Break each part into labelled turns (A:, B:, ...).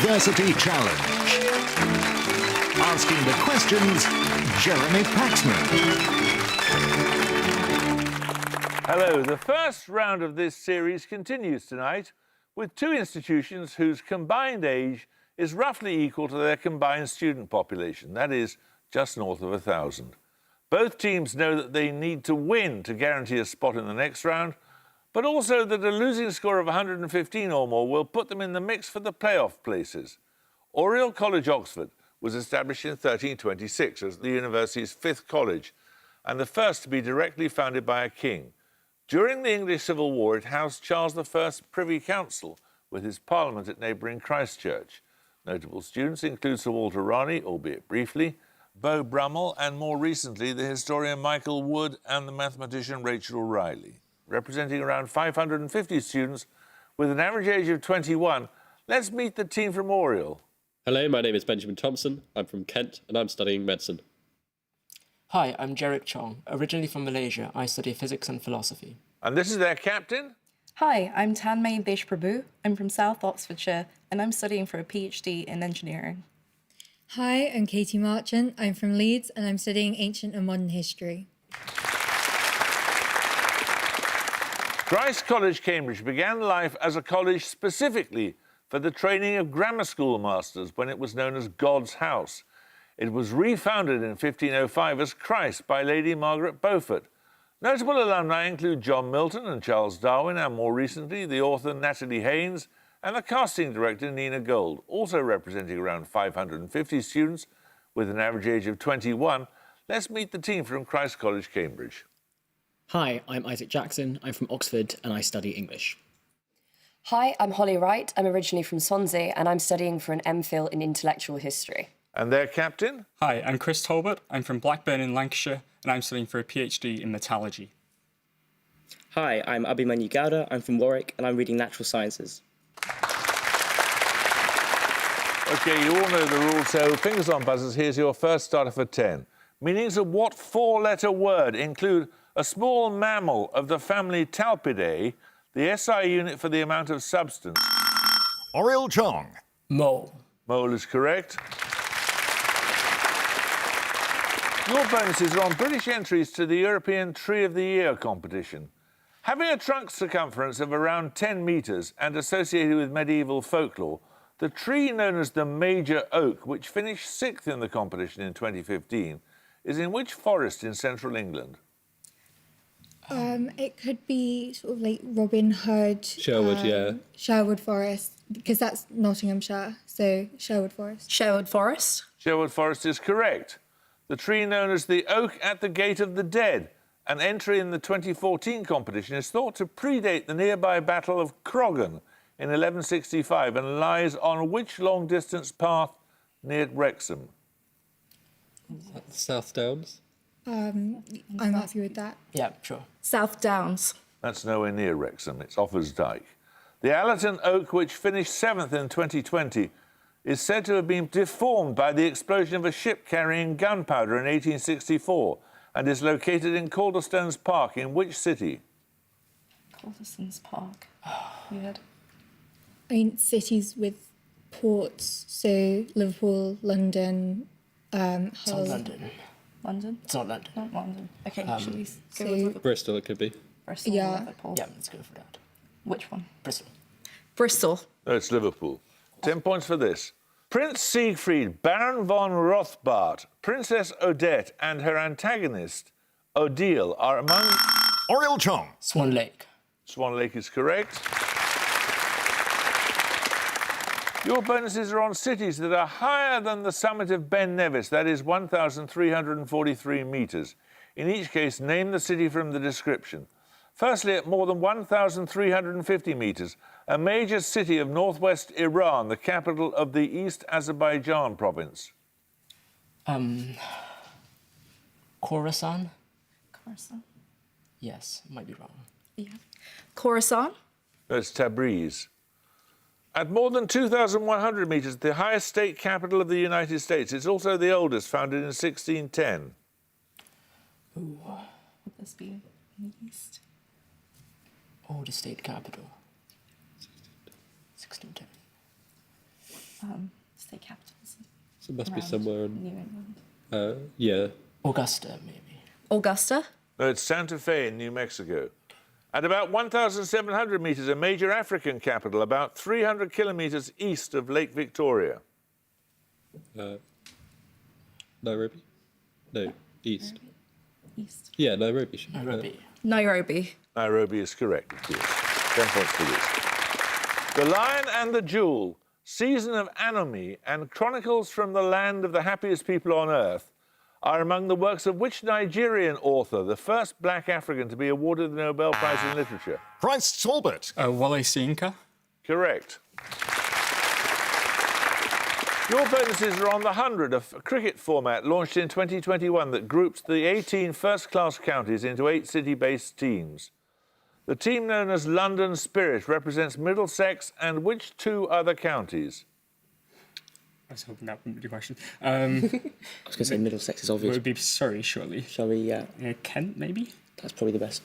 A: University Challenge. Asking the questions, Jeremy Paxman.
B: Hello, the first round of this series continues tonight with two institutions whose combined age is roughly equal to their combined student population, that is, just north of 1,000. Both teams know that they need to win to guarantee a spot in the next round, but also that a losing score of 115 or more will put them in the mix for the playoff places. Oriel College, Oxford, was established in 1326 as the university's fifth college and the first to be directly founded by a king. During the English Civil War, it housed Charles I's Privy Council with his parliament at neighbouring Christchurch. Notable students include Sir Walter Raleigh, albeit briefly, Beau Brummel, and more recently the historian Michael Wood and the mathematician Rachel Riley. Representing around 550 students with an average age of 21, let's meet the team from Oriel.
C: Hello, my name is Benjamin Thompson. I'm from Kent and I'm studying medicine.
D: Hi, I'm Jarek Chong. Originally from Malaysia, I study physics and philosophy.
B: And this is their captain?
E: Hi, I'm Tanmay Deshprabhu. I'm from South Oxfordshire and I'm studying for a PhD in engineering.
F: Hi, I'm Katie Marchant. I'm from Leeds and I'm studying ancient and modern history.
B: Christ College, Cambridge began life as a college specifically for the training of grammar school masters when it was known as God's House. It was refounded in 1505 as Christ by Lady Margaret Beaufort. Notable alumni include John Milton and Charles Darwin, and more recently the author Natalie Haynes and the casting director Nina Gold, also representing around 550 students with an average age of 21. Let's meet the team from Christ College, Cambridge.
G: Hi, I'm Isaac Jackson. I'm from Oxford and I study English.
H: Hi, I'm Holly Wright. I'm originally from Swansea and I'm studying for an MPhil in intellectual history.
B: And their captain?
I: Hi, I'm Chris Talbot. I'm from Blackburn in Lancashire and I'm studying for a PhD in metallurgy.
G: Hi, I'm Abhimanyu Gowda. I'm from Warwick and I'm reading natural sciences.
B: OK, you all know the rules, so fingers on buzzers, here's your first starter for 10. Meanings of what four-letter word include a small mammal of the family Talpidae, the SI unit for the amount of substance?
A: Oriel Chong.
D: Mole.
B: Mole is correct. Your bonuses are on British entries to the European Tree of the Year competition. Having a trunk circumference of around 10 metres and associated with medieval folklore, the tree known as the Major Oak, which finished 6th in the competition in 2015, is in which forest in central England?
F: It could be sort of like Robin Hood.
C: Sherwood, yeah.
F: Sherwood Forest, because that's Nottinghamshire, so Sherwood Forest.
E: Sherwood Forest.
B: Sherwood Forest is correct. The tree known as the Oak at the Gate of the Dead, an entry in the 2014 competition, is thought to predate the nearby Battle of Croggan in 1165 and lies on which long-distance path near Wrexham?
C: South Downs?
F: I'm happy with that.
D: Yeah, sure.
E: South Downs.
B: That's nowhere near Wrexham, it's Offers Dyke. The Allerton Oak, which finished 7th in 2020, is said to have been deformed by the explosion of a ship carrying gunpowder in 1864 and is located in Calderstones Park in which city?
E: Calderstones Park. Weird.
F: I mean, cities with ports, so Liverpool, London,
D: It's
F: Hull.
D: not London.
E: London?
D: It's not London.
E: Not London. OK, should we go
F: so-
E: with Liverpool?
C: Bristol, it could be.
E: Bristol
F: Yeah.
E: or Liverpool?
D: Yeah, let's go for that.
E: Which one?
D: Bristol.
E: Bristol.
B: No, it's Liverpool. 10 points for this. Prince Siegfried, Baron von Rothbart, Princess Odette and her antagonist, Odile, are among...
A: Oriel Chong.
D: Swan Lake.
B: Swan Lake is correct. Your bonuses are on cities that are higher than the summit of Ben Nevis, that is 1,343 metres. In each case, name the city from the description. Firstly, at more than 1,350 metres, a major city of northwest Iran, the capital of the East Azerbaijan province.
D: Khorasan?
E: Khorasan.
D: Yes, might be wrong.
E: Yeah. Khorasan.
B: That's Tabriz. At more than 2,100 metres, the highest state capital of the United States. It's also the oldest, founded in 1610.
D: Ooh,
E: Would this be in the east?
D: oldest state capital. 1610.
E: State capitals.
C: So it must be
E: around
C: somewhere
E: New
C: in.
E: England.
C: Yeah.
D: Augusta, maybe.
E: Augusta?
B: No, it's Santa Fe in New Mexico. At about 1,700 metres, a major African capital, about 300 kilometres east of Lake Victoria.
C: Nairobi? No, east.
E: East.
C: Yeah, Nairobi.
D: Nairobi.
E: Nairobi.
B: Nairobi is correct, of course. 10 points for this. The Lion and the Jewel, Season of Anomy, and Chronicles from the Land of the Happiest People on Earth are among the works of which Nigerian author, the first black African to be awarded the Nobel Prize in Literature?
A: Christ Talbot.
I: Wale Soyinka.
B: Correct. Your bonuses are on the 100, a cricket format launched in 2021 that groups the 18 first-class counties into 8 city-based teams. The team known as London Spirit represents Middlesex and which 2 other counties?
I: I was hoping that wouldn't be the question.
G: I was going to say Middlesex is
I: It
G: obvious.
I: would be Surrey, surely.
G: Shall we? Yeah,
I: Kent, maybe?
G: that's probably the best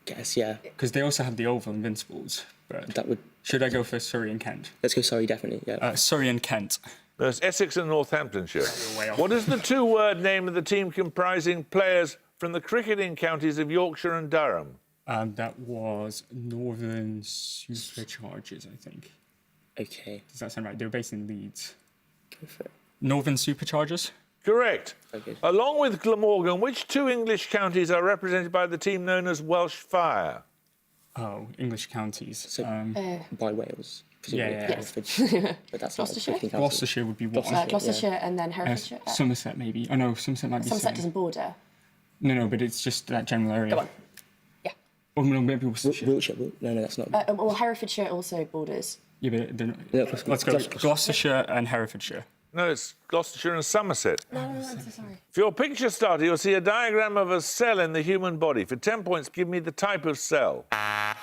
G: guess. Yeah,
I: Because they also have the Oval Invincibles. But
G: that would.
I: should I go for Surrey and Kent?
G: Let's go. Sorry, definitely. Yeah.
I: Surrey and Kent.
B: There's Essex and Northamptonshire.
I: Way off.
B: What is the 2-word name of the team comprising players from the cricketing counties of Yorkshire and Durham?
I: That was Northern Superchargers, I think.
G: Okay.
I: Does that sound right? They were based in Leeds.
G: Go for it.
I: Northern Superchargers?
B: Correct.
G: Okay.
B: Along with Glamorgan, which 2 English counties are represented by the team known as Welsh Fire?
I: Oh, English counties.
G: So by Wales.
I: Yeah,
G: presumably.
I: yeah.
G: Hertfordshire. But that's not a
H: Gloucestershire?
G: cricketing county.
I: Gloucestershire would be one.
H: Gloucestershire and then Herefordshire.
I: Somerset, maybe. Oh, no, Somerset might be
H: Somerset
I: same.
H: doesn't border.
I: No, but it's just that general area.
H: Go on. Yeah.
I: Or no, maybe Worcestershire.
G: Wiltshire. No, that's not.
H: Well, Herefordshire also borders.
I: Yeah, but they're not.
G: No,
I: Let's go Gloucestershire and Herefordshire.
B: No, it's Gloucestershire and Somerset.
H: No, I'm so sorry.
B: For your picture starter, you'll see a diagram of a cell in the human body. For 10 points, give me the type of cell.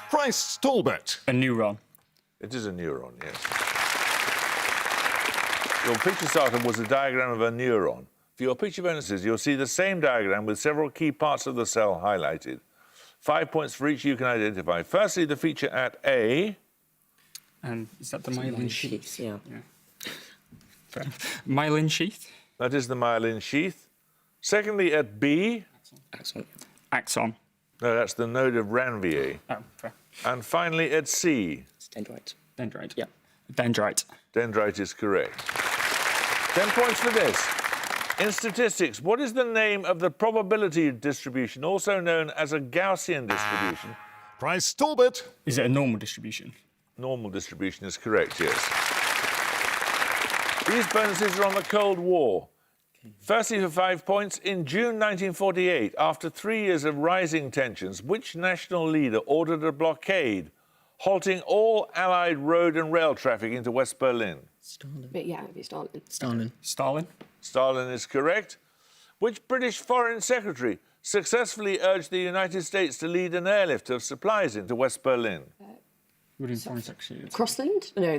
A: Christ Talbot.
I: A neuron.
B: It is a neuron, yes. Your picture starter was a diagram of a neuron. For your picture bonuses, you'll see the same diagram with several key parts of the cell highlighted. 5 points for each you can identify. Firstly, the feature at A.
I: And is that the myelin sheath?
G: Yeah.
I: Fair. Myelin sheath?
B: That is the myelin sheath. Secondly, at B.
G: Axon.
I: Axon.
B: No, that's the node of Ranvier.
I: Oh, fair.
B: And finally, at C.
G: It's dendrite.
I: Dendrite.
G: Yeah.
I: Dendrite.
B: Dendrite is correct. 10 points for this. In statistics, what is the name of the probability distribution, also known as a Gaussian distribution?
A: Christ Talbot.
I: Is it a normal distribution?
B: Normal distribution is correct, yes. These bonuses are on the Cold War. Firstly, for 5 points, in June 1948, after 3 years of rising tensions, which national leader ordered a blockade, halting all Allied road and rail traffic into West Berlin?
H: But yeah, it'd be Stalin.
I: Stalin?
B: Stalin is correct. Which British Foreign Secretary successfully urged the United States to lead an airlift of supplies into West Berlin?
I: Would have foreign secretary.
H: Crossland? No,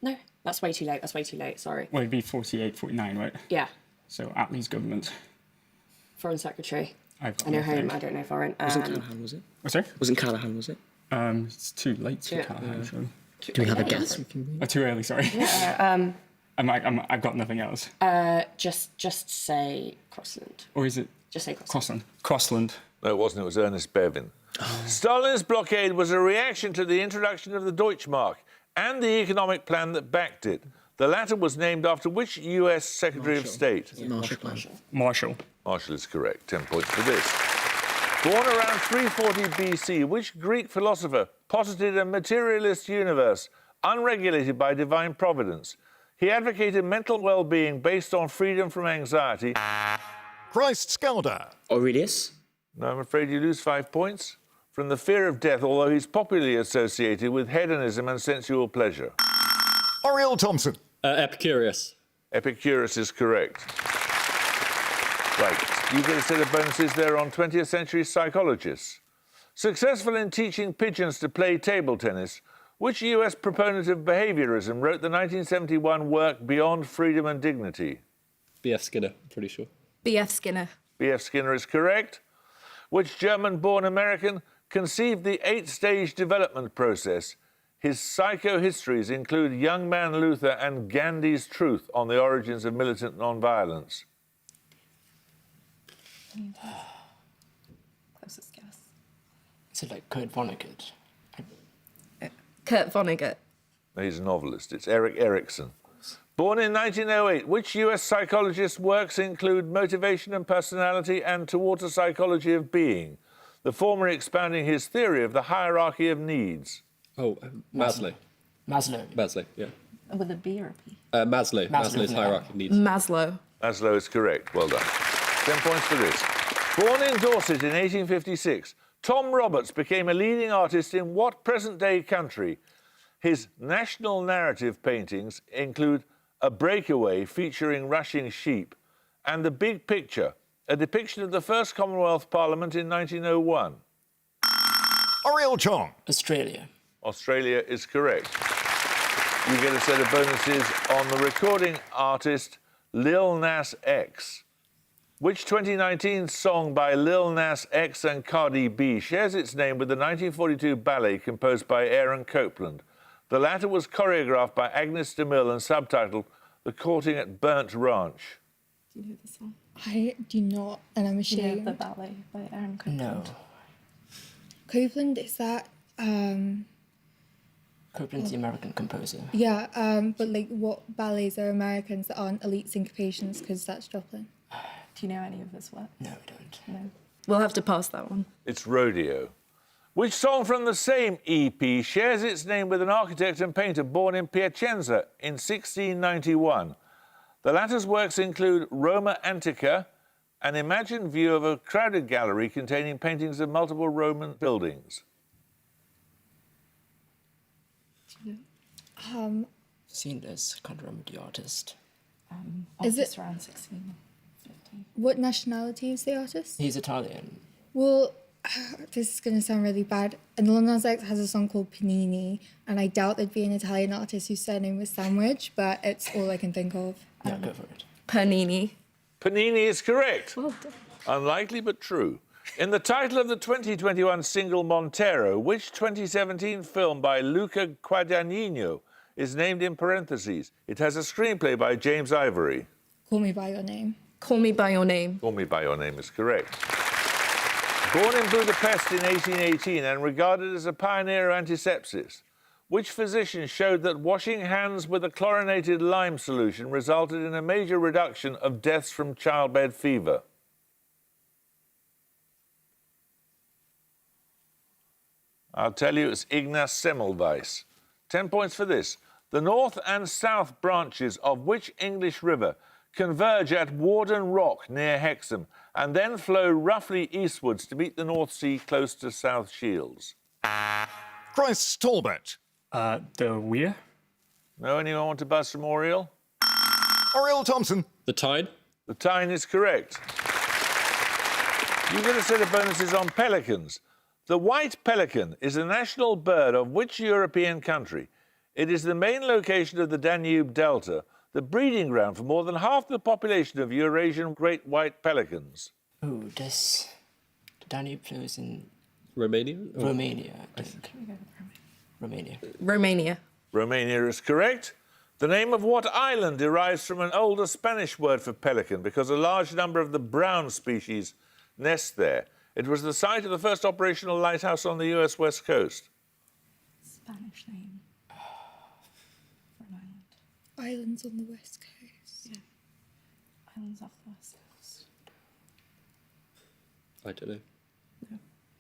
H: no, that's way too late. That's way too late. Sorry.
I: Well, it'd be 48, 49, right?
H: Yeah,
I: So Attlee's government.
H: Foreign Secretary.
I: I've got
H: I know
I: nothing.
H: home. I don't know foreign.
G: Wasn't Callahan, was it?
I: Oh, sorry?
G: Wasn't Callahan, was it?
I: It's too late to
H: Yeah.
I: Callahan, surely.
G: Do we have a guess?
I: Oh, too early, sorry. I've got nothing else.
H: Just say Crossland.
I: Or is it
H: Just say Crossland.
I: Crossland?
B: No, it wasn't. It was Ernest Bevin. Stalin's blockade was a reaction to the introduction of the Deutschmark and the economic plan that backed it. The latter was named after which US Secretary of State?
I: Marshall.
B: Marshall is correct. 10 points for this. Born around 340 BC, which Greek philosopher posited a materialist universe unregulated by divine providence? He advocated mental well-being based on freedom from anxiety.
A: Christ Scalder.
G: Aurelius.
B: No, I'm afraid you lose 5 points. From the fear of death, although he's popularly associated with hedonism and sensual pleasure.
A: Oriel Thompson.
C: Epicurus.
B: Epicurus is correct. Right, you get a set of bonuses there on 20th century psychologists. Successful in teaching pigeons to play table tennis, which US proponent of behaviorism wrote the 1971 work Beyond Freedom and Dignity?
C: B.F. Skinner, I'm pretty sure.
E: B.F. Skinner.
B: B.F. Skinner is correct. Which German-born American conceived the 8-stage development process, His psychohistories include Young Man Luther and Gandhi's Truth on the Origins of Militant Nonviolence.
E: Closest guess.
D: Is it like Kurt Vonnegut?
E: Kurt Vonnegut.
B: He's a novelist. It's Erik Erikson. Born in 1908, which US psychologist's works include Motivation and Personality and Towards a Psychology of Being, the former expounding his theory of the hierarchy of needs?
C: Oh, Maslow.
D: Maslow.
C: Yeah.
E: With a B or a P?
C: Maslow's
D: Maslow,
C: hierarchy of needs.
E: Maslow.
B: Maslow is correct. Well done. 10 points for this. Born in Dorset in 1856, Tom Roberts became a leading artist in what present-day country? His national narrative paintings include A Breakaway featuring rushing sheep and The Big Picture, a depiction of the first Commonwealth Parliament in 1901.
A: Oriel Chong.
D: Australia.
B: Australia is correct. You get a set of bonuses on the recording artist Lil Nas X. Which 2019 song by Lil Nas X and Cardi B shares its name with the 1942 ballet composed by Aaron Copland? The latter was choreographed by Agnes DeMille and subtitled The Courting at Burnt Ranch.
E: Do you know the song?
F: I do not, and I'm
E: Do you know
F: ashamed.
E: the ballet by Aaron Copland?
D: No.
F: Copeland, is that
D: Copland's the American composer.
F: yeah, but like what ballets are Americans that aren't elite syncopations because that's Joplin?
E: Do you know any of his work?
D: No, I don't.
E: No. We'll have to pass that one.
B: It's Rodeo. Which song from the same EP shares its name with an architect and painter born in Piacenza in 1691? The latter's works include Roma Antica, an imagined view of a crowded gallery containing paintings of multiple Roman buildings.
D: Seen this, can't remember the artist.
F: Is it-
E: Artist around 1650.
F: What nationality is the artist?
D: He's Italian.
F: Well, this is gonna sound really bad. And Lil Nas X has a song called Panini, and I doubt there'd be an Italian artist whose surname was Sandwich, but it's all I can think of.
D: Yeah, go for it.
E: Panini.
B: Panini is correct.
E: Well done.
B: Unlikely but true. In the title of the 2021 single Montero, which 2017 film by Luca Guadagnino is named in parentheses? It has a screenplay by James Ivory.
F: Call Me By Your Name.
E: Call Me By Your Name.
B: Call Me By Your Name is correct. Born in Budapest in 1818 and regarded as a pioneer of antisepsis, which physician showed that washing hands with a chlorinated lime solution resulted in a major reduction of deaths from childbed fever? I'll tell you, it's Ignaz Semmelweis. 10 points for this. The north and south branches of which English river converge at Warden Rock near Hexham and then flow roughly eastwards to meet the North Sea close to South Shields?
A: Christ's Talbot.
I: The Weir.
B: No, anyone want to buzz from Oriel?
A: Oriel Thompson.
C: The Tyne.
B: The Tyne is correct. You get a set of bonuses on pelicans. The white pelican is a national bird of which European country? It is the main location of the Danube Delta, the breeding ground for more than half the population of Eurasian great white pelicans.
D: Oh, does the Danube flows in
C: Romania.
D: Romania, I think. Romania.
E: Romania.
B: Romania is correct. The name of what island derives from an older Spanish word for pelican because a large number of the brown species nest there. It was the site of the first operational lighthouse on the US West Coast.
E: Spanish name. For an island.
F: Islands on the west coast.
E: Yeah. Islands off the west coast.
C: I don't know.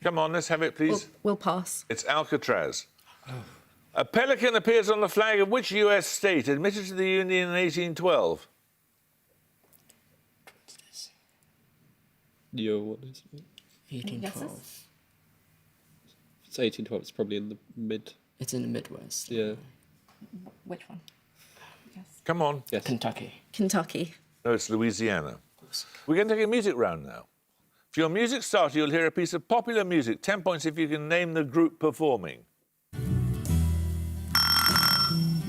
B: Come on, let's have it, please.
E: We'll pass.
B: It's Alcatraz. A pelican appears on the flag of which US state admitted to the Union in 1812?
D: What's this?
C: What is it?
D: 1812.
C: It's 1812. It's probably in the mid.
D: It's in the Midwest.
C: Yeah.
E: Which one? Yes.
B: Come on.
C: Yes.
D: Kentucky.
E: Kentucky.
B: No, it's Louisiana. We're going to take a music round now. For your music starter, you'll hear a piece of popular music. 10 points if you can name the group performing.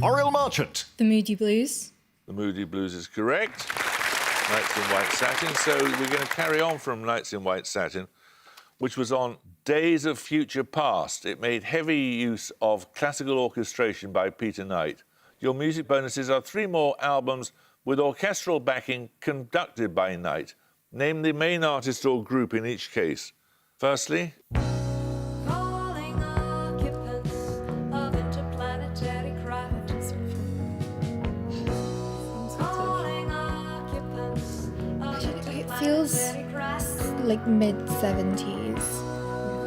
A: Oriel Marchant.
F: The Moody Blues.
B: The Moody Blues is correct. Nights in White Satin. So we're going to carry on from Nights in White Satin which was on Days of Future Past. It made heavy use of classical orchestration by Peter Knight. Your music bonuses are 3 more albums with orchestral backing conducted by Knight. Name the main artist or group in each case. Firstly,
J: Calling occupants of interplanetary craft. Calling occupants of
F: It feels
J: interplanetary craft.
F: like mid-70s.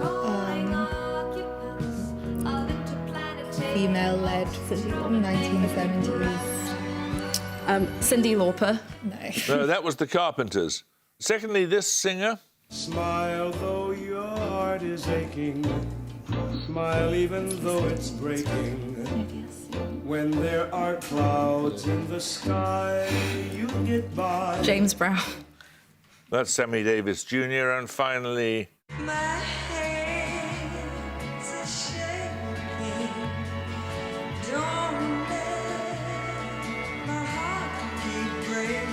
J: Calling occupants of interplanetary
F: Female-led 1970s.
E: Cyndi Lauper.
F: No.
B: no, that was the Carpenters. Secondly, this singer,
K: Smile though your heart is aching. Smile even though it's breaking. When there are clouds in the sky, you get by.
E: James Brown.
B: that's Sammy Davis Jr. And finally,
J: My hands are shaking. Don't let my heart keep breaking.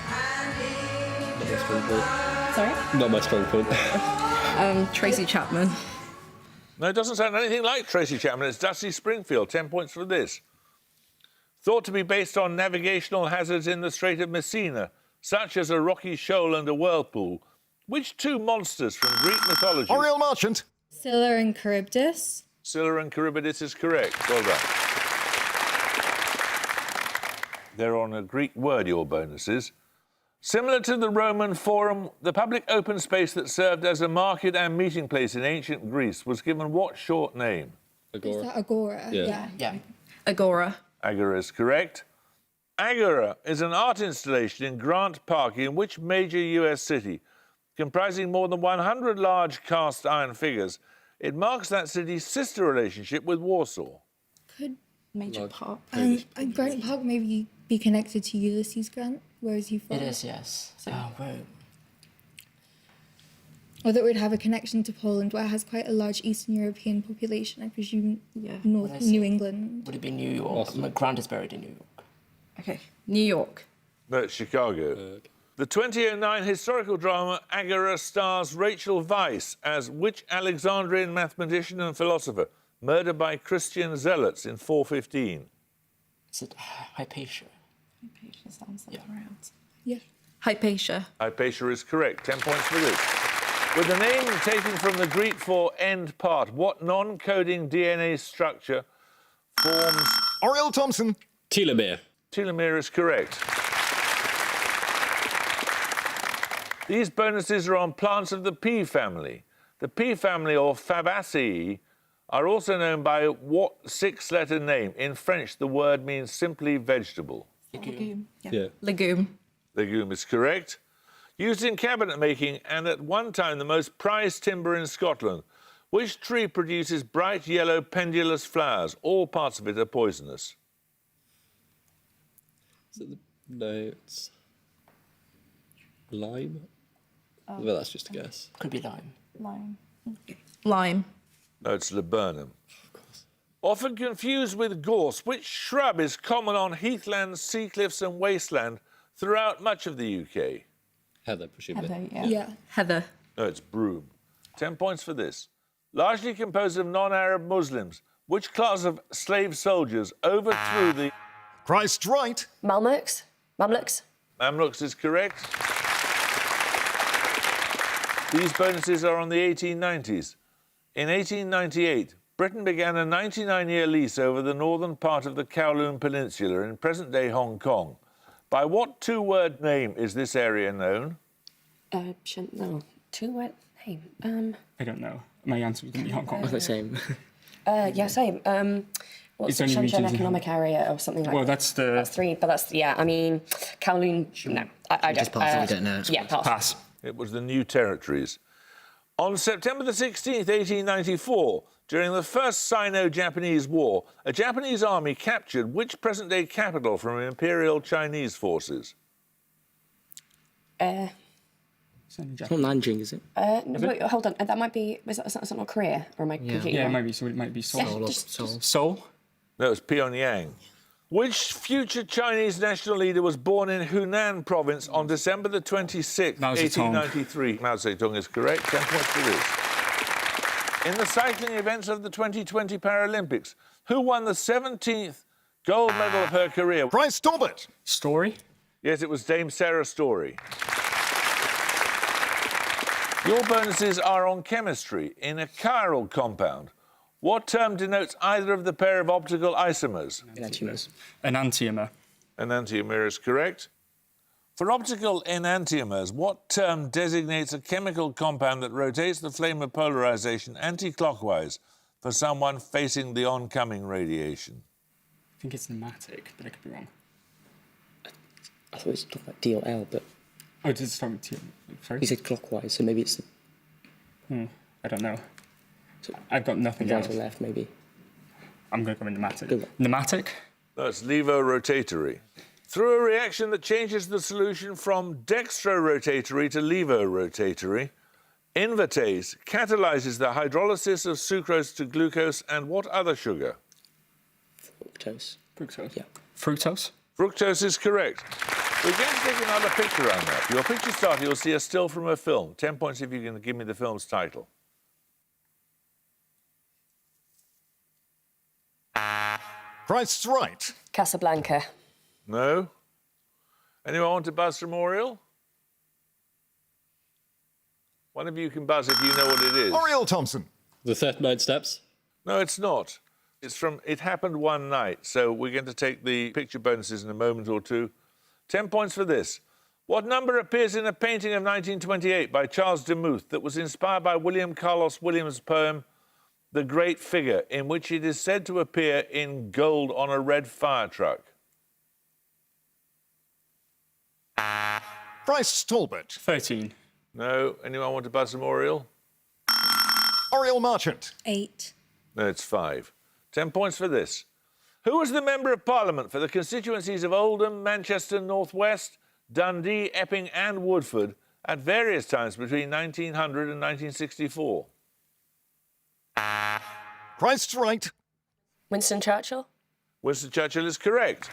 J: I need your love.
E: Sorry?
C: Not my strong point.
E: Tracy Chapman.
B: no, it doesn't sound anything like Tracy Chapman. It's Dusty Springfield. 10 points for this. Thought to be based on navigational hazards in the Strait of Messina, such as a rocky shoal and a whirlpool. Which 2 monsters from Greek mythology?
A: Oriel Marchant.
F: Scylla and Charybdis.
B: Scylla and Charybdis is correct. Well done. They're on a Greek word, your bonuses. Similar to the Roman Forum, the public open space that served as a market and meeting place in ancient Greece was given what short name?
F: Is
C: Agora.
F: that Agora?
C: Yeah.
D: Yeah.
E: Agora.
B: Agora is correct. Agora is an art installation in Grant Park in which major US city? Comprising more than 100 large cast iron figures, it marks that city's sister relationship with Warsaw.
F: Could
E: Major Park.
F: Grant Park maybe be connected to Ulysses Grant? Where is he from?
D: It is, yes. Oh, whoa.
F: Or that would have a connection to Poland, where it has quite a large Eastern European population. I presume North
D: What is
F: New
D: it?
F: England.
D: Would it be New York? My Grant is buried in New York.
E: Okay. New York.
B: No, it's Chicago. The 2009 historical drama Agora stars Rachel Weisz as which Alexandrian mathematician and philosopher murdered by Christian zealots in 415?
D: Is it Hypatia?
E: Hypatia sounds like around.
F: Yeah.
E: Hypatia.
B: Hypatia is correct. 10 points for this. With the name taken from the Greek for end part, what non-coding DNA structure forms...
A: Oriel Thompson.
C: Telomere.
B: Telomere is correct. These bonuses are on plants of the pea family. The pea family, or Fabaceae, are also known by what 6-letter name? In French, the word means simply vegetable.
E: Legume.
C: Yeah.
E: Legume.
B: Legume is correct. Used in cabinet making and at one time the most prized timber in Scotland, which tree produces bright yellow pendulous flowers? All parts of it are poisonous.
C: Is it the... No, it's... Lime? Well, that's just a guess.
D: Could be lime.
E: Lime. Lime.
B: No, it's laburnum. Often confused with gorse, which shrub is common on heathlands, sea cliffs and wasteland throughout much of the UK?
C: Heather, presumably.
E: Heather,
F: Yeah.
E: Heather.
B: No, it's broom. 10 points for this. Largely composed of non-Arab Muslims, which class of slave soldiers overthrew the...
A: Christ right.
H: Mamluks?
B: Mamluks is correct. These bonuses are on the 1890s. In 1898, Britain began a 99-year lease over the northern part of the Kowloon Peninsula in present-day Hong Kong. By what 2-word name is this area known?
H: No. 2-word name.
I: I don't know. My answer was going to be Hong Kong.
G: The same.
H: Yeah, same. What's
I: It's
H: the
I: only
H: Shenzhen
I: regions in
H: Economic Area or something like
I: Well,
H: that?
I: that's the...
H: That's 3, but that's, yeah, I mean, Kowloon, no. I don't.
G: Just pass it, we don't know.
H: Yeah, pass.
I: Pass.
B: It was the New Territories. On September the 16th, 1894, during the First Sino-Japanese War, a Japanese army captured which present-day capital from Imperial Chinese forces?
G: It's not Nanjing, is it?
H: No, wait, hold on. That might be... That's not Korea? Or am I completely
I: Yeah, it
H: wrong?
I: might be. So it might be Seoul.
H: Yeah, just-
I: Seoul?
B: No, it's Pyongyang. Which future Chinese national leader was born in Hunan province on December the 26th,
I: Mao Zedong.
B: 1893? Mao Zedong is correct. 10 points for this. In the cycling events of the 2020 Paralympics, who won the 17th gold medal of her career?
A: Bryce Talbot.
I: Story?
B: Yes, it was Dame Sarah Story. Your bonuses are on chemistry. In a chiral compound, what term denotes either of the pair of optical isomers?
G: Enantiomers.
I: Enantiomer.
B: Enantiomer is correct. For optical enantiomers, what term designates a chemical compound that rotates the flame of polarization anti-clockwise for someone facing the oncoming radiation?
I: I think it's pneumatic, but I could be wrong.
G: I thought it was talking about D or L, but
I: Oh, did it start with T? Sorry?
G: he said clockwise, so maybe it's the
I: I don't know. I've got nothing
G: right
I: else.
G: or left, maybe.
I: I'm going to go with pneumatic.
G: Good one.
I: Pneumatic?
B: No, it's levorotatory. Through a reaction that changes the solution from dextrorotatory to levorotatory, invertase catalyzes the hydrolysis of sucrose to glucose and what other sugar?
G: Fructose.
I: Fructose.
G: Yeah.
I: Fructose?
B: Fructose is correct. We're going to take another picture on that. Your picture starter, you'll see a still from a film. 10 points if you can give me the film's title.
A: Price is right.
H: Casablanca.
B: No? Anyone want to buzz from Oriel? One of you can buzz if you know what it is.
A: Oriel Thompson.
C: The 39 Steps.
B: No, it's not. It's from It Happened One Night. So we're going to take the picture bonuses in a moment or two. 10 points for this. What number appears in a painting of 1928 by Charles Demuth that was inspired by William Carlos Williams' poem The Great Figure, in which it is said to appear in gold on a red fire truck?
A: Bryce Talbot.
I: 13.
B: No? Anyone want to buzz from Oriel?
A: Oriel Marchant.
E: 8.
B: No, it's 5. 10 points for this. Who was the Member of Parliament for the constituencies of Oldham, Manchester North West, Dundee, Epping and Woodford at various times between 1900 and 1964?
A: Price is right.
H: Winston Churchill.
B: Winston Churchill is correct.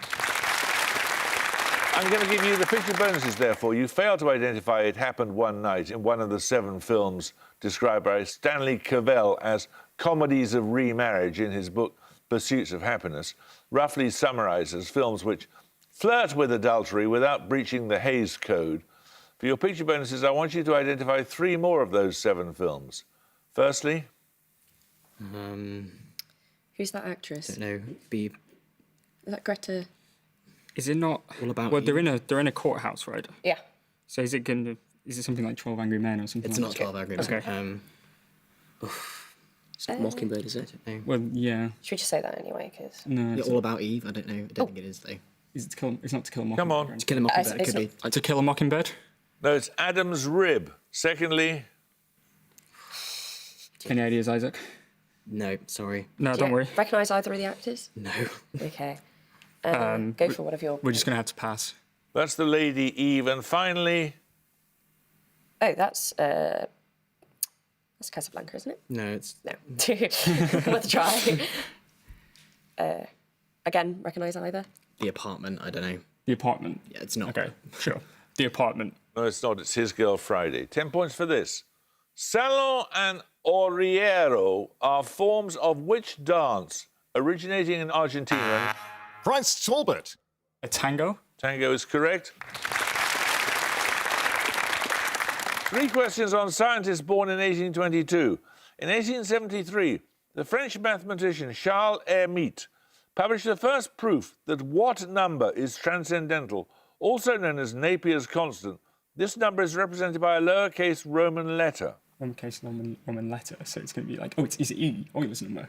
B: I'm going to give you the picture bonuses, therefore. You failed to identify It Happened One Night in one of the 7 films described by Stanley Cavell as comedies of remarriage in his book Pursuits of Happiness, roughly summarises films which flirt with adultery without breaching the Hays Code. For your picture bonuses, I want you to identify 3 more of those 7 films. Firstly,
H: Who's that actress?
G: Don't know. Be
H: Is that Greta?
I: Is it not?
G: All About
I: Well,
G: You.
I: they're in a courthouse, right?
H: Yeah.
I: So is it something like 12 Angry Men or something?
G: It's
I: like
G: not
I: that?
G: 12 Angry Men.
I: Okay.
G: It's not Mockingbird, is it? I don't know.
I: Well, yeah.
H: Should we just say that anyway? Because
I: No.
G: Yeah, All About Eve. I don't know. I don't think it is though.
I: It's not To Kill a Mockingbird.
B: Come on.
I: right?
G: To Kill a Mockingbird. It
H: it's
G: could be.
H: not-
I: To Kill a Mockingbird?
B: no, it's Adam's Rib. Secondly,
I: Any ideas, Isaac?
G: No, sorry.
I: No, don't worry.
H: Recognise either of the actors?
G: No.
H: Okay. Go for one of your.
I: We're just going to have to pass.
B: that's the Lady Eve. And finally,
H: Oh, that's Casablanca, isn't it?
G: No, it's
H: No. Worth a try. Again, recognise either?
G: The Apartment. I don't know.
I: The Apartment.
G: Yeah, it's not.
I: Okay, sure. The Apartment.
B: no, it's not. It's His Girl Friday. 10 points for this. Salon and Oriero are forms of which dance originating in Argentina?
A: Price Talbot.
I: A tango?
B: Tango is correct. 3 questions on scientists born in 1822. In 1873, the French mathematician Charles Hermite published the first proof that what number is transcendental, also known as Napier's constant. This number is represented by a lowercase Roman letter.
I: Lowercase Roman letter. So it's going to be like, is it E? Euler's number.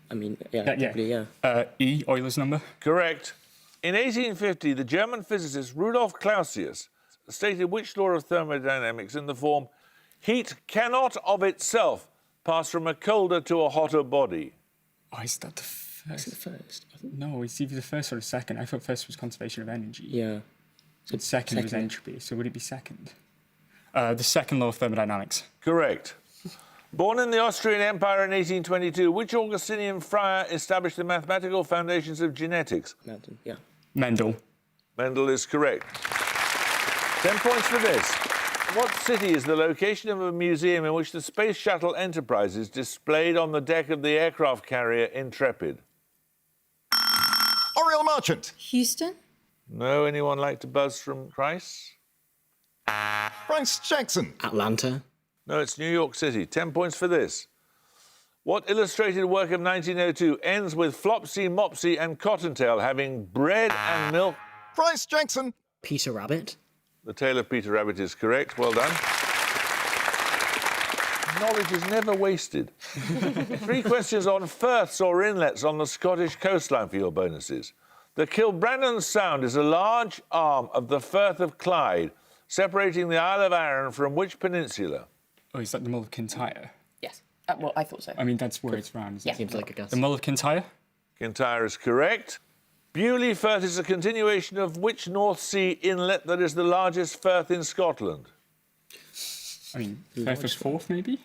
G: I mean, yeah, probably, yeah.
I: E, Euler's number.
B: Correct. In 1850, the German physicist Rudolf Clausius stated which law of thermodynamics in the form heat cannot of itself pass from a colder to a hotter body.
I: Oh, is that the first?
G: Is it the first?
I: No, it's either the first or the second. I thought first was conservation of energy.
G: Yeah.
I: So second was
G: second.
I: entropy. So would it be second? The second law of thermodynamics.
B: Correct. Born in the Austrian Empire in 1822, which Augustinian friar established the mathematical foundations of genetics?
G: Mountain, yeah.
I: Mendel.
B: Mendel is correct. 10 points for this. What city is the location of a museum in which the Space Shuttle Enterprise is displayed on the deck of the aircraft carrier Intrepid?
A: Oriel Merchant.
F: Houston?
B: No, anyone like to buzz from Christ?
A: Bryce Jackson.
G: Atlanta.
B: No, it's New York City. 10 points for this. What illustrated work of 1902 ends with Flopsy, Mopsy and Cottontail having bread and milk?
A: Bryce Jackson.
G: Peter Rabbit.
B: The Tale of Peter Rabbit is correct. Well done. Knowledge is never wasted. 3 questions on firths or inlets on the Scottish coastline for your bonuses. The Kilbrannan Sound is a large arm of the Firth of Clyde, separating the Isle of Arran from which peninsula?
I: Oh, is that the Mull of Kintyre?
H: Yes. Well, I thought so.
I: I mean, that's where it's round, isn't
H: Yeah.
I: it?
G: Seems like a guess.
I: The Mull of Kintyre?
B: Kintyre is correct. Bewley Firth is a continuation of which North Sea inlet that is the largest firth in Scotland?
I: I mean, Firth of Forth, maybe?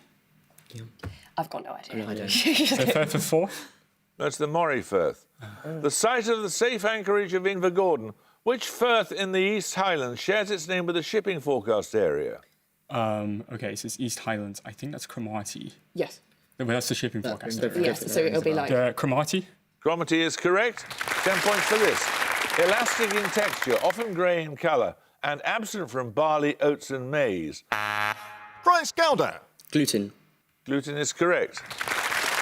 H: I've got no idea.
G: No, I don't.
I: So Firth of Forth?
B: That's the Moray Firth. The site of the safe anchorage of Invergordon. Which firth in the East Highlands shares its name with the shipping forecast area?
I: Okay, so it's East Highlands. I think that's Cromarty.
H: Yes.
I: But that's the shipping forecast.
H: Yes, so it'll be like...
I: Cromarty?
B: Cromarty is correct. 10 points for this. Elastic in texture, often grey in colour, and absent from barley, oats and maize.
A: Bryce Gowder.
G: Gluten.
B: Gluten is correct.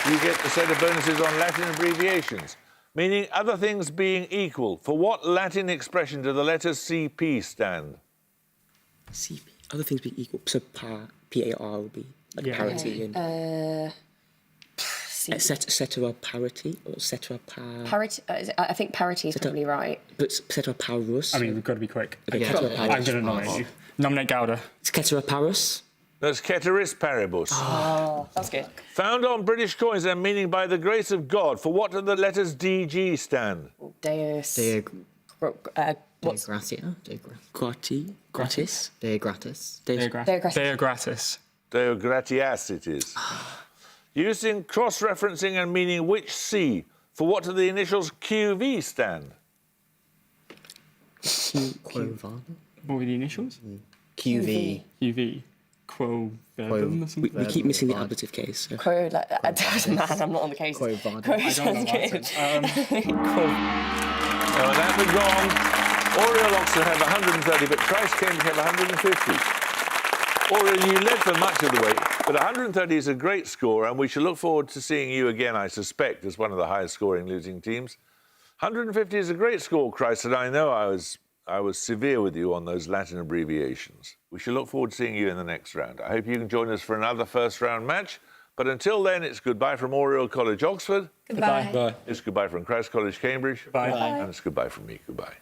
B: You get the set of bonuses on Latin abbreviations, meaning other things being equal. For what Latin expression do the letters CP stand?
G: CP. Other things being equal. So P-A-R would be like parity and... Cetera parity or cetera par...
H: Parity, I think parity is probably right.
G: But cetera parus.
I: I mean, we've got to be quick.
G: Okay,
I: I'm going to nominate you. Nominate Gowder.
G: Cetera parus.
B: That's ceteris paribus.
H: Oh, that's good.
B: Found on British coins and meaning by the grace of God. For what do the letters DG stand?
H: Deus... what's...
G: Gratia. Gratis. Deo gratis.
I: Deo gratis.
B: Deo gratias it is. Used in cross-referencing and meaning which sea. For what do the initials QV stand?
G: Quo
I: What were the initials?
G: QV.
I: QV. Quo verbum or something?
G: We keep missing the ablative case. So.
H: Quo, like, man, I'm not on the case.
G: Quo vadum.
H: Quo
I: I don't
H: sounds
I: know
H: good.
I: Quo.
B: Oh, that we're gone. Oriel Oxford have 130, but Christ Cambridge have 150. Oriel, you led for much of the way, but 130 is a great score, and we shall look forward to seeing you again, I suspect, as one of the highest-scoring losing teams. 150 is a great score, Christ, and I know I was severe with you on those Latin abbreviations. We shall look forward to seeing you in the next round. I hope you can join us for another first-round match, but until then, it's goodbye from Oriel College, Oxford.
E: Goodbye.
C: Bye.
B: It's goodbye from Christ College, Cambridge.
I: Bye.
B: And it's goodbye from me. Goodbye.